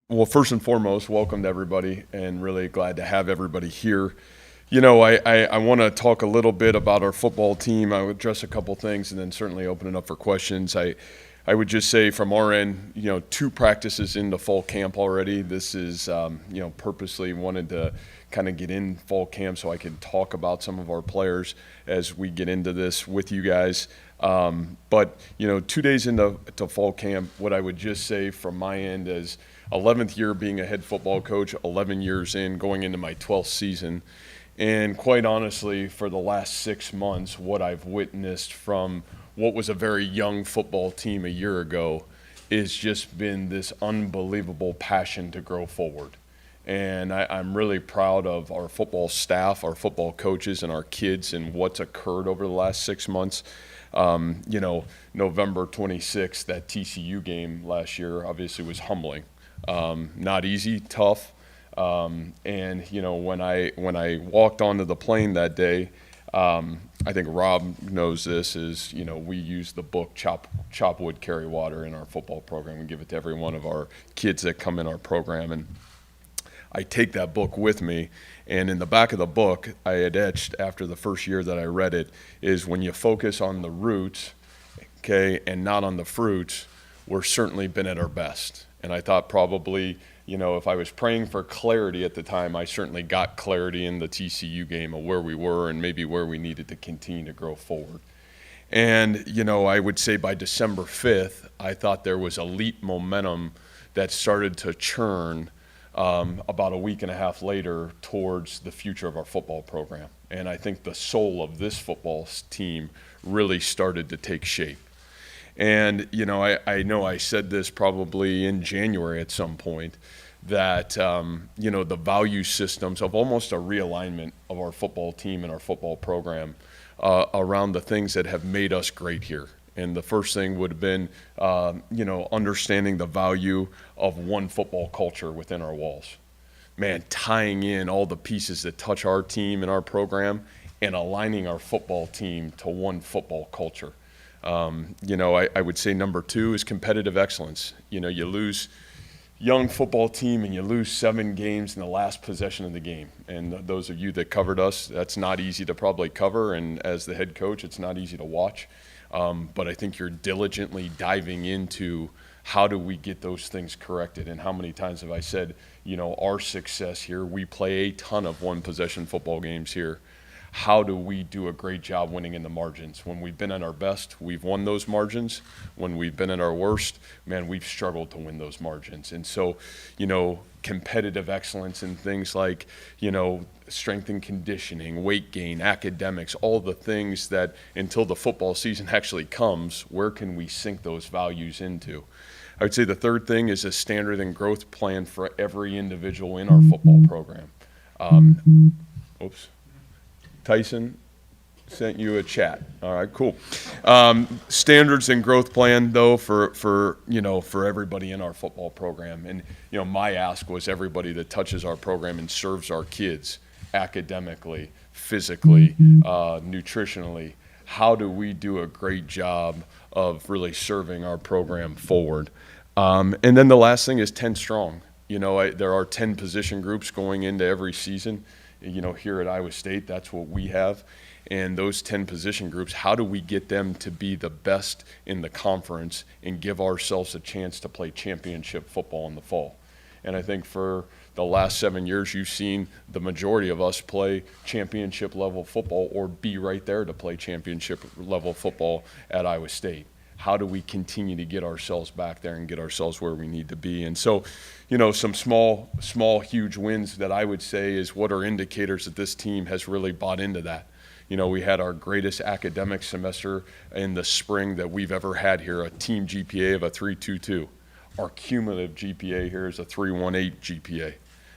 Well, first and foremost, welcome to everybody, and really glad to have everybody here. I want to talk a little bit about our football team. I would address a couple things and then certainly open it up for questions. I would just say from our end, two practices into fall camp already. This is, purposely wanted to kind of get in fall camp so I could talk about some of our players as we get into this with you guys. But 2 days into fall camp, what I would just say from my end is 11th year being a head football coach, 11 years in, going into my 12th season. And quite honestly, for the last 6 months, what I've witnessed from what was a very young football team a year ago is just been this unbelievable passion to grow forward. And I'm really proud of our football staff, our football coaches, and our kids and what's occurred over the last 6 months. November 26th, that TCU game last year obviously was humbling. Not easy, tough. When I walked onto the plane that day, I think Rob knows this is, we use the book Chop Wood, Carry Water in our football program. We give it to every one of our kids that come in our program. And I take that book with me. And in the back of the book, I had etched after the first year that I read it is when you focus on the roots, okay, and not on the fruits, we're certainly been at our best. And I thought probably, if I was praying for clarity at the time, I certainly got clarity in the TCU game of where we were and maybe where we needed to continue to grow forward. And, I would say by December 5th, I thought there was elite momentum that started to churn about a week and a half later towards the future of our football program. And I think the soul of this football team really started to take shape. And, I know I said this probably in January at some point that, the value systems of almost a realignment of our football team and our football program around the things that have made us great here. And the first thing would have been, understanding the value of one football culture within our walls. Man, tying in all the pieces that touch our team and our program and aligning our football team to one football culture. I would say number two is competitive excellence. You lose young football team and you lose 7 games in the last possession of the game. And those of you that covered us, that's not easy to probably cover. And as the head coach, it's not easy to watch. But I think you're diligently diving into how do we get those things corrected. And how many times have I said, our success here, we play a ton of one possession football games here. How do we do a great job winning in the margins? When we've been at our best, we've won those margins. When we've been at our worst, man, we've struggled to win those margins. And so, competitive excellence in things like, strength and conditioning, weight gain, academics, all the things that until the football season actually comes, where can we sink those values into? I would say the third thing is a standard and growth plan for every individual in our football program. Tyson sent you a chat. All right, cool. Standards and growth plan, though, for everybody in our football program. And, my ask was everybody that touches our program and serves our kids academically, physically, nutritionally. How do we do a great job of really serving our program forward? And then the last thing is 10 strong. There are 10 position groups going into every season. Here at Iowa State, that's what we have. And those 10 position groups, how do we get them to be the best in the conference and give ourselves a chance to play championship football in the fall? And I think for the last 7 years, you've seen the majority of us play championship level football or be right there to play championship level football at Iowa State. How do we continue to get ourselves back there and get ourselves where we need to be? And so, some small, huge wins that I would say is what are indicators that this team has really bought into that. We had our greatest academic semester in the spring that we've ever had here, a team GPA of a 3.22. Our cumulative GPA here is a 3.18 GPA.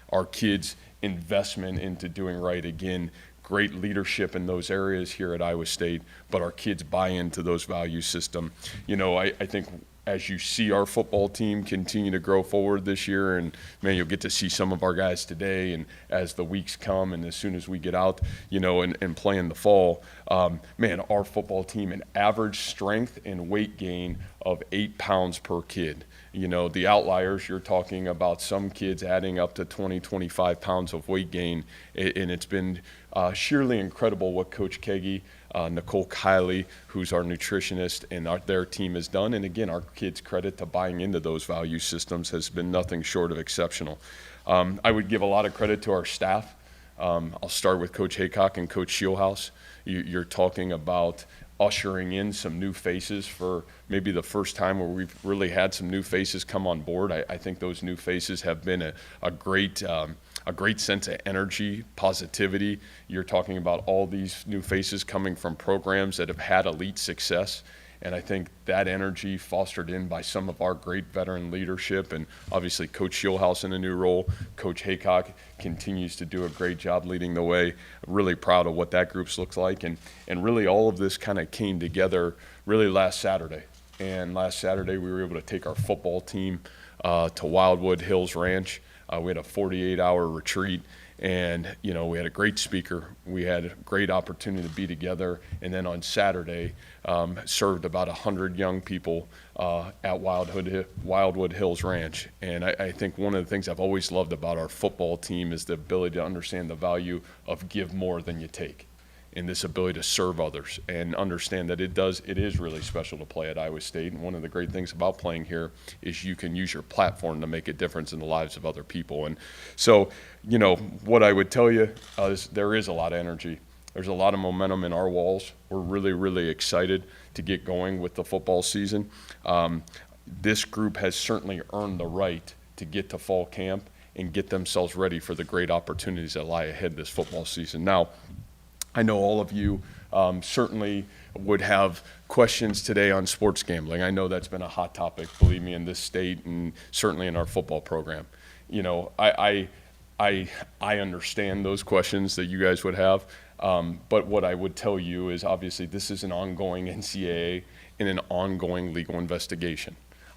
Our kids' investment into doing right, again, great leadership in those areas here at Iowa State, but our kids buy into those value system. I think as you see our football team continue to grow forward this year, and man, you'll get to see some of our guys today, and as the weeks come and as soon as we get out, and play in the fall, man, our football team in average strength and weight gain of 8 pounds per kid. You know, the outliers, you're talking about some kids adding up to 20, 25 pounds of weight gain. And it's been sheerly incredible what Coach Kegi, Nicole Kiley, who's our nutritionist, and their team has done. And again, our kids' credit to buying into those value systems has been nothing short of exceptional. I would give a lot of credit to our staff. I'll start with Coach Haycock and Coach Shieldhouse. You're talking about ushering in some new faces for maybe the first time where we've really had some new faces come on board. I think those new faces have been a great sense of energy, positivity. You're talking about all these new faces coming from programs that have had elite success. And I think that energy fostered in by some of our great veteran leadership, and obviously Coach Shieldhouse in a new role. Coach Haycock continues to do a great job leading the way. Really proud of what that group looks like. And really all of this kind of came together really last Saturday. And last Saturday we were able to take our football team to Wildwood Hills Ranch. We had a 48-hour retreat. And, you know, we had a great speaker. We had a great opportunity to be together. And then on Saturday, served about 100 young people at Wildwood Hills Ranch. And I think one of the things I've always loved about our football team is the ability to understand the value of give more than you take, and this ability to serve others and understand that it is really special to play at Iowa State. And one of the great things about playing here is you can use your platform to make a difference in the lives of other people. And so, you know, what I would tell you is there is a lot of energy. There's a lot of momentum in our walls. We're really, really excited to get going with the football season. This group has certainly earned the right to get to fall camp and get themselves ready for the great opportunities that lie ahead this football season. Now, I know all of you certainly would have questions today on sports gambling. I know that's been a hot topic, believe me, in this state and certainly in our football program. You know, I understand those questions that you guys would have, but what I would tell you is obviously this is an ongoing NCAA and an ongoing legal investigation.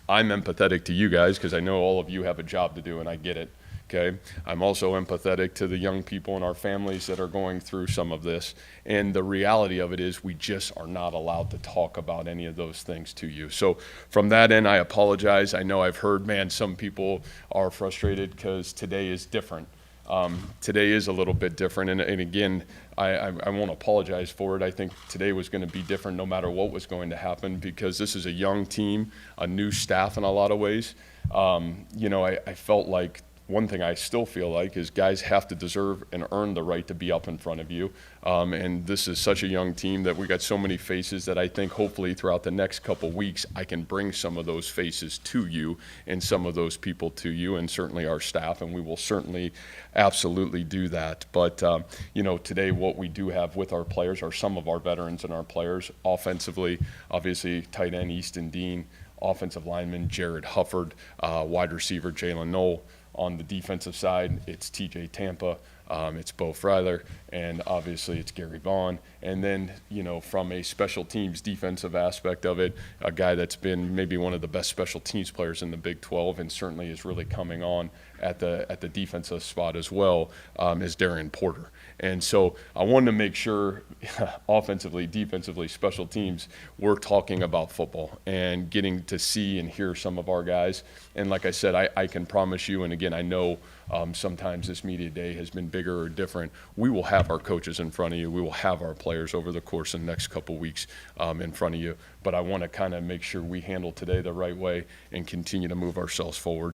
I'm empathetic to you guys because I know all of you have a job to do, and I get it. Okay. I'm also empathetic to the young people in our families that are going through some of this. And the reality of it is we just are not allowed to talk about any of those things to you. So from that end, I apologize. I know I've heard, man, some people are frustrated because today is different. Today is a little bit different. And again, I won't apologize for it. I think today was going to be different no matter what was going to happen because this is a young team, a new staff in a lot of ways. You know, I felt like one thing I still feel like is guys have to deserve and earn the right to be up in front of you. And this is such a young team that we got so many faces that I think hopefully throughout the next couple weeks I can bring some of those faces to you and some of those people to you and certainly our staff, and we will certainly absolutely do that. But, you know, today what we do have with our players are some of our veterans and our players. Offensively, obviously tight end Easton Dean, offensive lineman Jared Hufford, wide receiver Jalen Knoll. On the defensive side, it's TJ Tampa, it's Bo Freiler, and obviously it's Gary Vaughn. And then, you know, from a special teams defensive aspect of it, a guy that's been maybe one of the best special teams players in the Big 12 and certainly is really coming on at the defensive spot as well, is Darian Porter. And so I wanted to make sure offensively, defensively, special teams, we're talking about football and getting to see and hear some of our guys. And like I said, I can promise you, and again, I know sometimes this media day has been bigger or different. We will have our coaches in front of you. We will have our players over the course of the next couple weeks in front of you. But I want to kind of make sure we handle today the right way and continue to move ourselves forward.